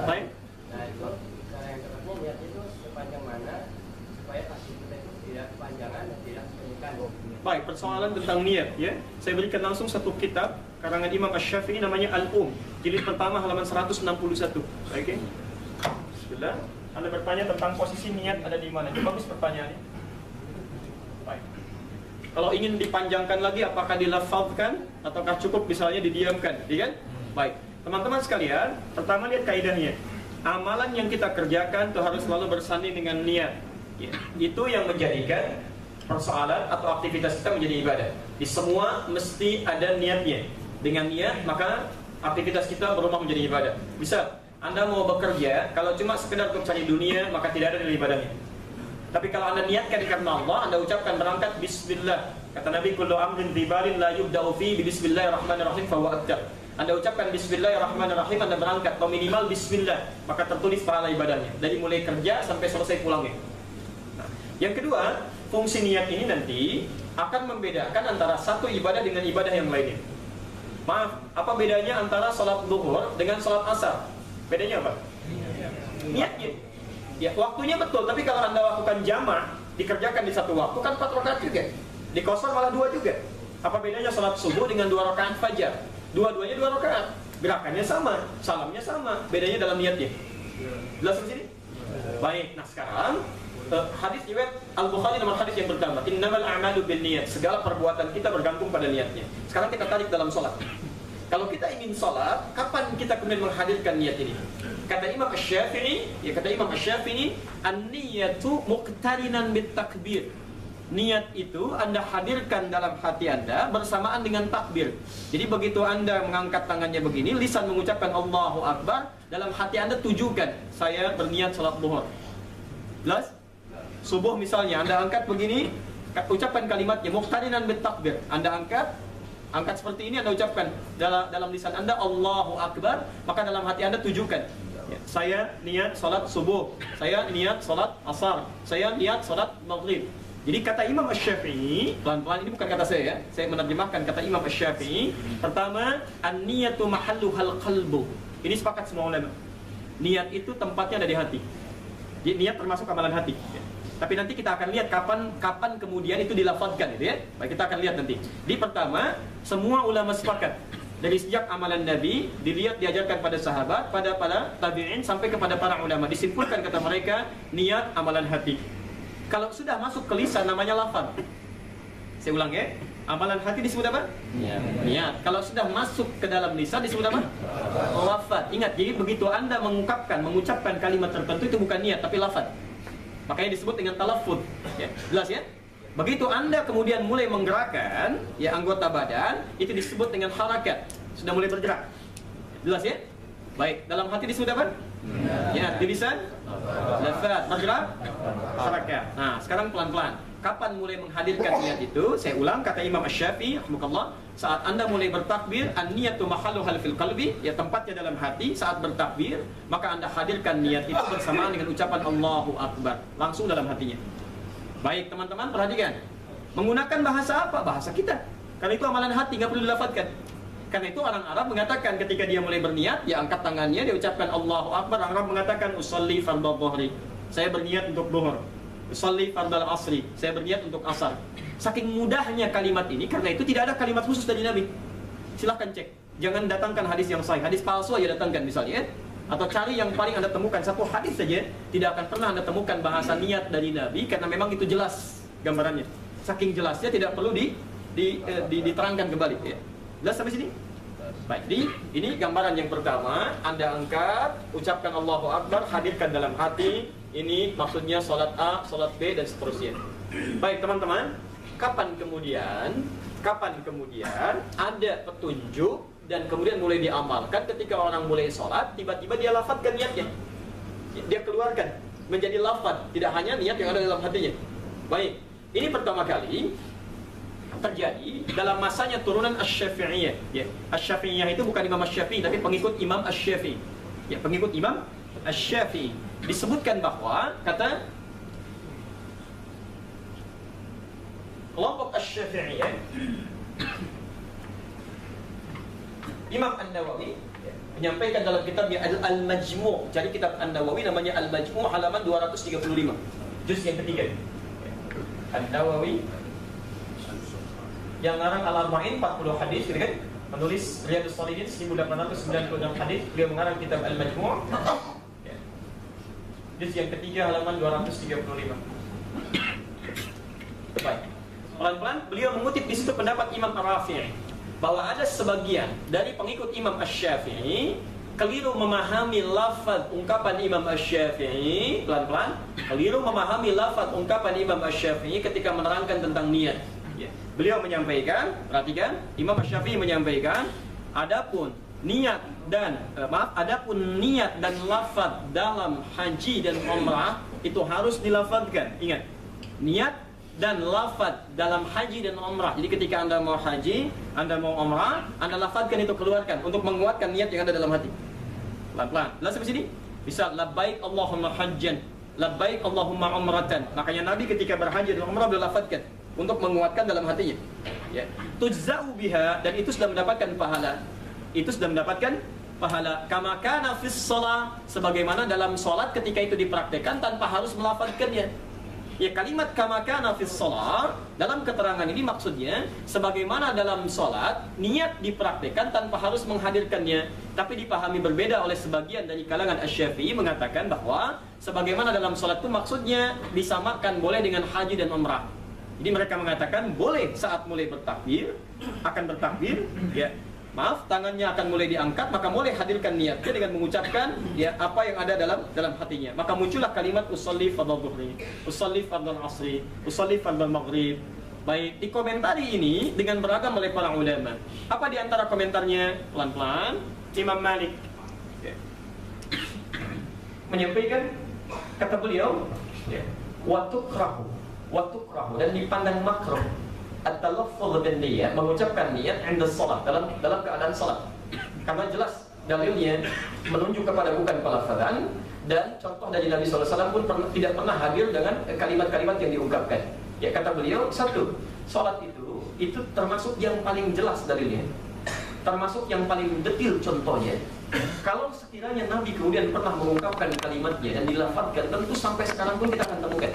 Baik. Nah itu cara yang tepatnya niat itu sepanjang mana supaya pasti kita itu tidak kepanjangan dan tidak menyingkan. Baik, persoalan tentang niat ya. Saya berikan langsung satu kitab karangan Imam Asy-Syafi'i namanya jilid pertama halaman 161. Oke. Bismillah. Anda bertanya tentang posisi niat ada di mana? Itu bagus pertanyaannya. Baik. Kalau ingin dipanjangkan lagi apakah dilafazkan ataukah cukup misalnya didiamkan, ya kan? Baik. Teman-teman sekalian, pertama lihat kaidahnya. Amalan yang kita kerjakan itu harus selalu bersanding dengan niat. Ya. Itu yang menjadikan persoalan atau aktivitas kita menjadi ibadah. Di semua mesti ada niatnya. Dengan niat maka aktivitas kita berubah menjadi ibadah. Bisa Anda mau bekerja, kalau cuma sekedar untuk cari dunia maka tidak ada nilai ibadahnya. Tapi kalau Anda niatkan karena Allah, Anda ucapkan berangkat bismillah. Kata Nabi, kullu amrin dhibalin la yubda'u fi bismillahirrahmanirrahim fa huwa aktar. Anda ucapkan bismillahirrahmanirrahim, Anda berangkat atau minimal bismillah, maka tertulis pahala ibadahnya dari mulai kerja sampai selesai pulangnya. Nah, yang kedua, fungsi niat ini nanti akan membedakan antara satu ibadah dengan ibadah yang lainnya. Maaf, apa bedanya antara sholat zuhur dengan sholat asar? Bedanya apa? Niatnya. Ya, waktunya betul, tapi kalau Anda lakukan jamak, dikerjakan di satu waktu kan 4 rakaat juga. Di kosor malah 2 juga. Apa bedanya sholat subuh dengan 2 rakaat fajar? Dua-duanya 2 rakaat. Gerakannya sama, salamnya sama, bedanya dalam niatnya. Jelas di sini? Baik, nah sekarang hadis riwayat Al-Bukhari nomor hadis yang pertama, innamal a'malu binniyat. Segala perbuatan kita bergantung pada niatnya. Sekarang kita tarik dalam sholat. Kalau kita ingin sholat, kapan kita kemudian menghadirkan niat ini? Kata Imam Asy-Syafi'i, an-niyatu muqtarinan bit takbir. Niat itu Anda hadirkan dalam hati Anda bersamaan dengan takbir. Jadi begitu Anda mengangkat tangannya begini, lisan mengucapkan Allahu Akbar, dalam hati Anda tujukan, saya berniat sholat zuhur. Jelas? Subuh misalnya, Anda angkat begini, ucapkan kalimatnya muqtarinan bit takbir. Anda angkat seperti ini, Anda ucapkan dalam lisan Anda Allahu Akbar, maka dalam hati Anda tujukan, ya, saya niat salat subuh, saya niat salat asar, saya niat salat maghrib. Jadi kata Imam Asy-Syafi'i, pelan-pelan ini bukan kata saya ya, saya menerjemahkan kata Imam Asy-Syafi'i. Pertama, an-niyatu mahalluhal qalbu. Ini sepakat semua ulama. Niat itu tempatnya ada di hati. Jadi, niat termasuk amalan hati. Ya. Tapi nanti kita akan lihat kapan kemudian itu dilafadzkan, gitu ya. Baik, kita akan lihat nanti. Di pertama, semua ulama sepakat dari sejak amalan Nabi dilihat diajarkan pada sahabat, pada tabi'in sampai kepada para ulama. Disimpulkan kata mereka, niat amalan hati. Kalau sudah masuk ke lisan namanya lafaz. Saya ulang ya. Amalan hati disebut apa? Niat. Kalau sudah masuk ke dalam lisan disebut apa? Lafaz. Ingat, jadi begitu Anda mengucapkan kalimat tertentu itu bukan niat tapi lafaz. Makanya disebut dengan talaffuz. Ya, jelas ya? Begitu Anda kemudian mulai menggerakkan ya anggota badan, itu disebut dengan harakat. Sudah mulai bergerak. Jelas ya? Baik, dalam hati disebut apa? Ya, di lisan lafaz, bergerak, harakat. Nah, sekarang pelan-pelan. Kapan mulai menghadirkan niat itu? Saya ulang kata Imam Asy-Syafi'i rahimahullah, saat Anda mulai bertakbir, an-niyatu mahalluhal fil qalbi, ya tempatnya dalam hati. Saat bertakbir, maka Anda hadirkan niat itu bersamaan dengan ucapan Allahu Akbar, langsung dalam hatinya. Baik, teman-teman perhatikan. Menggunakan bahasa apa? Bahasa kita. Karena itu amalan hati, nggak perlu dilafadzkan. Karena itu orang Arab mengatakan ketika dia mulai berniat, dia angkat tangannya, dia ucapkan Allahu Akbar. Orang Arab mengatakan usolli fardhu dhuhri. Saya berniat untuk zuhur. Usolli fardhu asri. Saya berniat untuk asar. Saking mudahnya kalimat ini, karena itu tidak ada kalimat khusus dari Nabi. Silahkan cek. Jangan datangkan hadis yang sahih. Hadis palsu aja datangkan misalnya. Atau cari yang paling Anda temukan satu hadis saja, tidak akan pernah Anda temukan bahasa niat dari Nabi, karena memang itu jelas gambarannya. Saking jelasnya tidak perlu diterangkan kembali ya. Jelas sampai sini? Baik, ini gambaran yang pertama. Anda angkat, ucapkan Allahu Akbar, hadirkan dalam hati. Ini maksudnya sholat A, sholat B, dan seterusnya. Baik teman-teman, kapan kemudian ada petunjuk dan kemudian mulai diamalkan ketika orang mulai sholat, tiba-tiba dia lafadzkan niatnya. Dia keluarkan menjadi lafadz, tidak hanya niat yang ada dalam hatinya. Baik, ini pertama kali terjadi dalam masanya turunan Asy-Syafi'iyah. Ya, Asy-Syafi'iyah itu bukan Imam Asy-Syafi'i, tapi pengikut Imam Asy-Syafi'i. Ya, pengikut Imam Asy-Syafi'i. Disebutkan bahwa kata kelompok Asy-Syafi'iyah Imam An-Nawawi menyampaikan dalam kitabnya Al-Majmu'. Jadi kitab An-Nawawi namanya Al-Majmu' halaman 235. Juz yang ketiga. An-Nawawi yang ngarang Al-Arba'in 40 hadis, gitu kan? Menulis Riyadhus Shalihin 1896 hadis. Beliau mengarang kitab Al-Majmu'. Juz yang ketiga halaman 235. Baik. Pelan-pelan beliau mengutip di situ pendapat Imam Ar-Rafi'i bahwa ada sebagian dari pengikut Imam Asy-Syafi'i keliru memahami lafaz ungkapan Imam Asy-Syafi'i, pelan-pelan keliru memahami lafaz ungkapan Imam Asy-Syafi'i ketika menerangkan tentang niat. Beliau menyampaikan, perhatikan, Imam Asy-Syafi'i menyampaikan, adapun niat dan lafaz dalam haji dan umrah itu harus dilafazkan. Ingat, niat dan lafaz dalam haji dan umrah. Jadi ketika Anda mau haji, Anda mau umrah, Anda lafazkan itu, keluarkan untuk menguatkan niat yang ada dalam hati. Pelan-pelan. Lalu sampai sini. Bisa labbaik Allahumma hajjan, labbaik Allahumma umratan. Makanya Nabi ketika berhaji dan umrah beliau lafazkan untuk menguatkan dalam hatinya. Ya. Tujza'u biha, dan itu sudah mendapatkan pahala. Itu sudah mendapatkan pahala. Kama kana fis shalah, sebagaimana dalam salat ketika itu dipraktekkan tanpa harus melafazkannya. Ya, kalimat kama kana fis shalah dalam keterangan ini maksudnya sebagaimana dalam salat niat dipraktekkan tanpa harus menghadirkannya, tapi dipahami berbeda oleh sebagian dari kalangan Asy-Syafi'i mengatakan bahwa sebagaimana dalam salat itu maksudnya disamakan boleh dengan haji dan umrah. Jadi mereka mengatakan boleh saat mulai bertakbir, akan bertakbir, ya, maaf, tangannya akan mulai diangkat, maka boleh hadirkan niatnya dengan mengucapkan ya apa yang ada dalam hatinya. Maka muncullah kalimat usolli fardhu dhuhri, usolli fardhu asri, usolli fardhu maghrib. Baik, dikomentari ini dengan beragam oleh para ulama. Apa di antara komentarnya? Pelan-pelan, Imam Malik menyampaikan, kata beliau, wa tukrahu, dan dipandang makruh at-talaffuz bin niyyah, mengucapkan niat 'inda shalah, dalam keadaan salat. Karena jelas dalilnya menunjuk kepada bukan pelafazan, dan contoh dari Nabi SAW pun tidak pernah hadir dengan kalimat-kalimat yang diungkapkan. Ya, kata beliau, satu, salat itu termasuk yang paling jelas dalilnya, termasuk yang paling detil contohnya. Kalau sekiranya Nabi kemudian pernah mengungkapkan kalimatnya dan dilafazkan, tentu sampai sekarang pun kita akan temukan.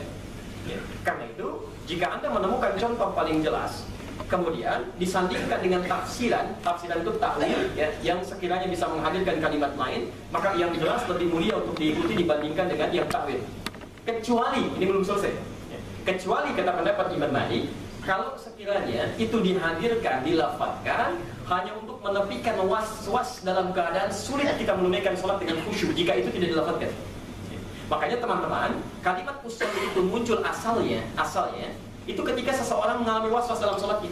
Ya, karena itu jika Anda menemukan contoh paling jelas, kemudian disandingkan dengan tafsiran itu takwil, ya, yang sekiranya bisa menghadirkan kalimat lain, maka yang jelas lebih mulia untuk diikuti dibandingkan dengan yang takwil. Kecuali, ini belum selesai, ya, kecuali kata pendapat Imam Malik, kalau sekiranya itu dihadirkan, dilafazkan hanya untuk menepikan was-was dalam keadaan sulit kita menunaikan sholat dengan khusyuk, jika itu tidak dilafazkan. Makanya teman-teman, kalimat usolli itu muncul asalnya itu ketika seseorang mengalami was-was dalam sholatnya.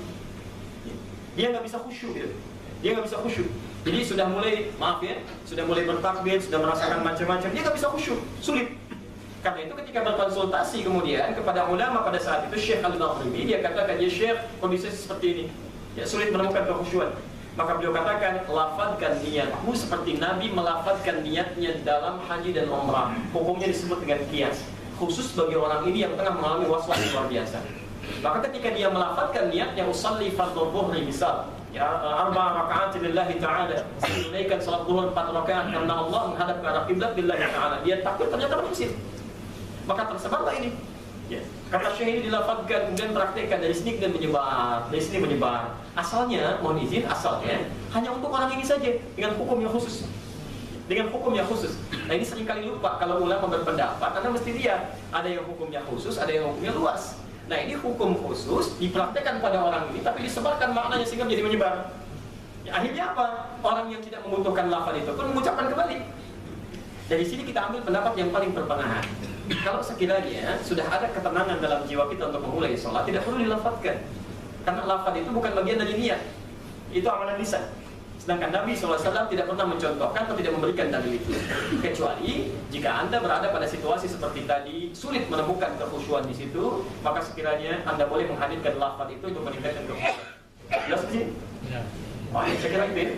Dia nggak bisa khusyuk, ya. Dia nggak bisa khusyuk. Jadi sudah mulai, sudah mulai bertakbir, sudah merasakan macam-macam, dia nggak bisa khusyuk, sulit. Karena itu ketika berkonsultasi kemudian kepada ulama pada saat itu, Syekh Al-Maghribi, dia katakan, ya Syekh, kondisi seperti ini, ya, sulit menemukan kekhusyuan. Maka beliau katakan, lafadzkan niatmu seperti Nabi melafadzkan niatnya dalam haji dan umrah. Hukumnya disebut dengan qiyas, khusus bagi orang ini yang tengah mengalami was-was luar biasa. Maka ketika dia melafadzkan niatnya usolli fardhu dhuhri, misal, ya, 4 rakaat lillahi ta'ala, menunaikan salat zuhur 4 rakaat karena Allah menghadap ke arah kiblat lillahi ta'ala, dia takbir ternyata berhasil, maka tersebarlah ini. Ya. Kata Syekh ini dilafadzkan, kemudian praktekkan, dari sini dan menyebar, dari sini menyebar. Asalnya, mohon izin, asalnya hanya untuk orang ini saja, dengan hukum yang khusus. Dengan hukum yang khusus. Nah, ini seringkali lupa kalau ulama berpendapat, Anda mesti lihat, ada yang hukumnya khusus, ada yang hukumnya luas. Nah, ini hukum khusus dipraktekkan pada orang ini, tapi disebarkan maknanya sehingga menjadi menyebar. Ya, akhirnya apa? Orang yang tidak membutuhkan lafaz itu pun mengucapkan kembali. Dari sini kita ambil pendapat yang paling berpenahan. Kalau sekiranya sudah ada ketenangan dalam jiwa kita untuk memulai sholat, tidak perlu dilafadzkan. Karena lafaz itu bukan bagian dari niat, itu amalan lisan. Sedangkan Nabi SAW tidak pernah mencontohkan atau tidak memberikan dalil itu. Kecuali jika Anda berada pada situasi seperti tadi, sulit menemukan kekhusyuan di situ, maka sekiranya Anda boleh menghadirkan lafaz itu untuk meningkatkan kekhusyuan. Jelas sih? Ya. Oh, saya kira itu ya.